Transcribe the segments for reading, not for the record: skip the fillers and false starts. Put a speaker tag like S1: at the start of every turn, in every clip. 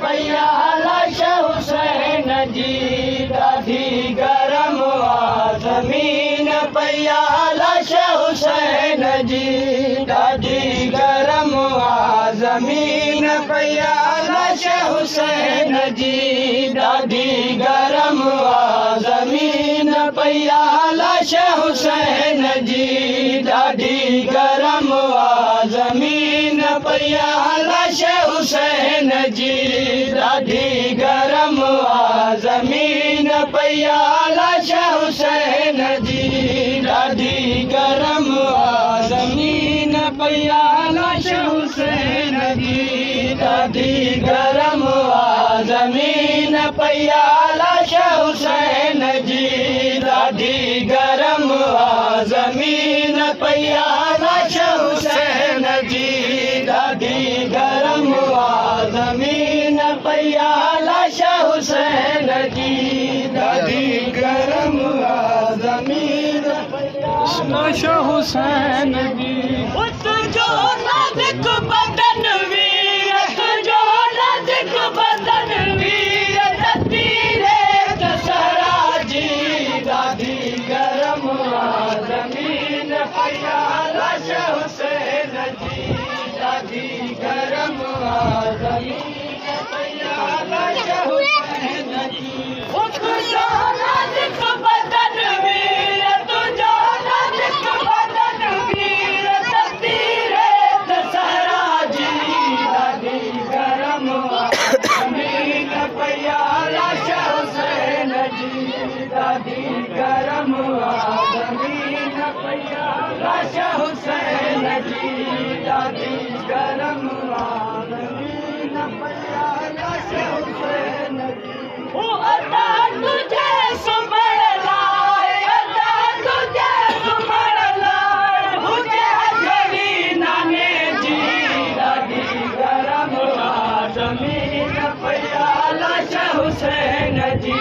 S1: पया लाश हुसैन जी ॾाढी गरम आ ज़मीन पया लाश हुसैन जी ॾाढी गरम आ ज़मीन पया लाश हुसैन जी ॾाढी गरम आ ज़मीन पया लाश हुसैन जी ॾाढी गरम आ ज़मीन पया लाश हुसैन जी ॾाढी गरम आ ज़मीन पया लाश हुसैन जी ॾाढी गरम आ ज़मीन पया लाश हुसैन जी ॾाढी गरम आ ज़मीन पया लाश हुसैन जी ॾाढी गरम आ ज़मीन पया लाश हुसैन जी ॾाढी गरम आ ज़मीन पया लाश हुसैन जी ॾाढी गरम आ ज़मीन लाश हुसैन जी तुंहिंजो नाज़ुक बदन वीर तुंहिंजो नाज़ुक बदन वीर तीरे दशहरा जी ॾाढी गरम आ ज़मीन पया लाश हुसैन जी ॾाढी गरम आ ज़मीन पया लाश हुसैन जी तुंहिंजो नाज़ुक बदन वीर तुंहिंजो नाज़ुक बदन वीर तीरे दशहरा जी ॾाढी गरम आ ज़मीन पया लाश हुसैन जी ॾाढी गरम आ ज़मीन पया लाश हुसैन जी ॾाढी गरम आ ज़मीन पया लाश हुसैन जी अदा तुझे सुमण लाइ अदा तुझे सुमण लाइ हुजे हथड़ी नाने जी ॾाढी गरम आ ज़मीन पया लाश हुसैन जी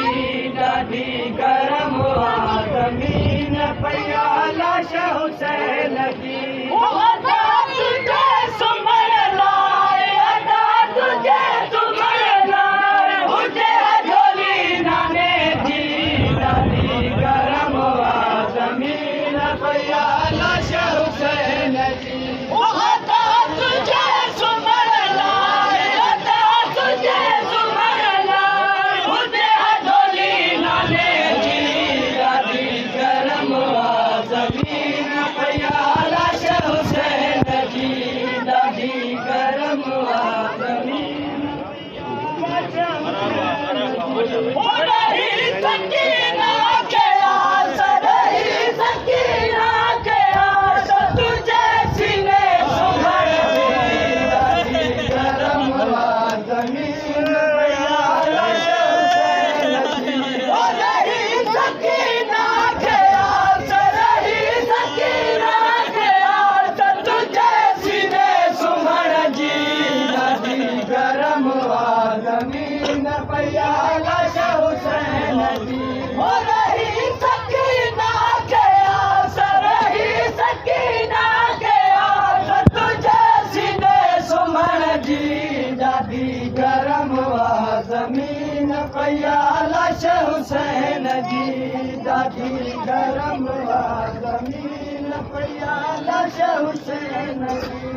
S1: ॾाढी गरम आ ज़मीन पया लाश हुसैन जी अदा तुझे सुमण लाइ अदा तुझे सुमण लाइ हुजे हथड़ी नाने जी ॾाढी गरम आ ज़मीन पया लाश हुसैन जी अदा तुझे सुमण लाइ अदा तुझे सुमण लाइ हुजे हथड़ी नाने जी ॾाढी गरम आ ज़मीन पया लाश हुसैन जी ॾाढी गरम आ ज़मीन हो रही सकीना के आस रही सकीना के आस तुझे सीने सुभर ॾाढी गरम आ ज़मीन पया लाश हुसैन जी हो रही सकीना के आस रही सकीना के आस तुझे सीने सुभर जी ॾाढी गरम आ ज़मीन पया लाश हुसैन जी हो रही सकीना के आस रही सकीना के आस तुझे सीने सुमण जी ॾाढी गरम आ ज़मीन पया लाश हुसैन जी ॾाढी गरम आ ज़मीन पया लाश हुसैन जी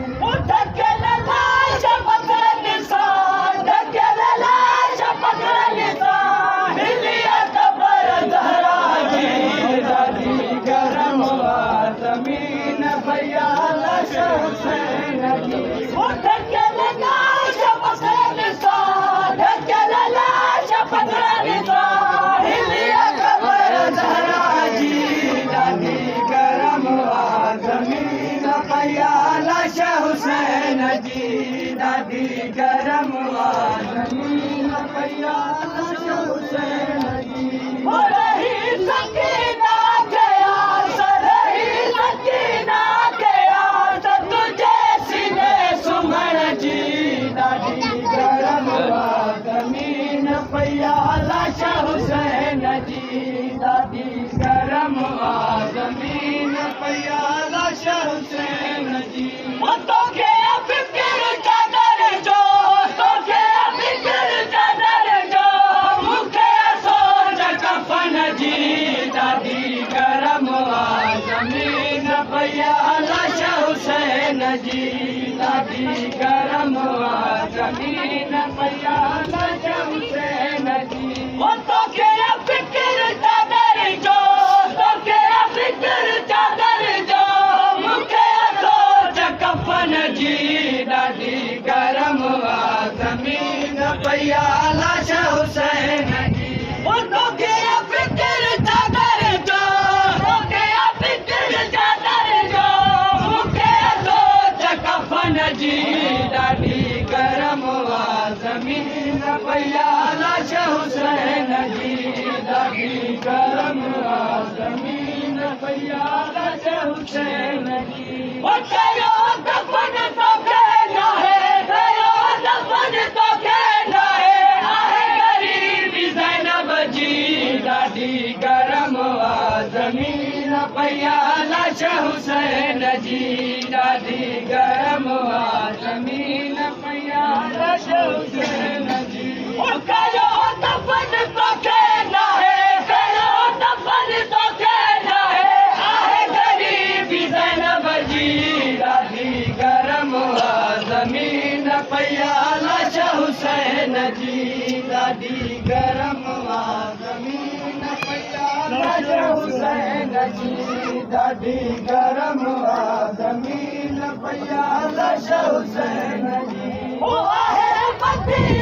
S1: ढकियल लाश पकड़न सां ढकियल लाश पकड़न सां हिलिया क़बर ज़हरा जी ॾाढी गरम आ ज़मीन पया लाश हुसैन जी ढकियल लाश पकड़न सां ढकियल लाश पकड़न सां हिलिया क़बर ज़हरा जी ॾाढी गरम आ ज़मीन पया लाश हुसैन जी ॾाढी गरम आ ज़मीन पया लाश हुसैन जी हो रही सकीना के आस रही सकीना के आस तुझे सीने सुमण जी ॾाढी गरम आ ज़मीन पया लाश हुसैन जी ॾाढी गरम आ ज़मीन पया लाश हुसैन जी तोखे फ़िक्र चादर जो तोखे फ़िक्र पया लाश हुसैन जी तोखे फिक्र चादर जो तोखे फिक्र चादर जो मूंखे सोच कफन जी ॾाढी गरम ज़मीन पया लाश हुसैन जी ॾाढी गरम ज़मीन पया लाश हुसैन जी कयो दफ़न तोखे नाहे कयो दफ़न तोखे नाहे आहे ग़रीबी ज़ैनब जी ॾाढी गरम ज़मीन पया लाश हुसैन जी ॾाढी गरम ज़मीन पया लाश हुसैन जी कयो दफ़न तोखे नाहे कयो दफ़न तोखे नाहे आहे ग़रीबी ज़ैनब जी ॾाढी गरम ज़मीन पया लाश हुसैन जी ॾाढी गरम ज़मीन पया लाश हुसैन जी ॾाढी गरम ज़मीन पया लाश हुसैन जी आहे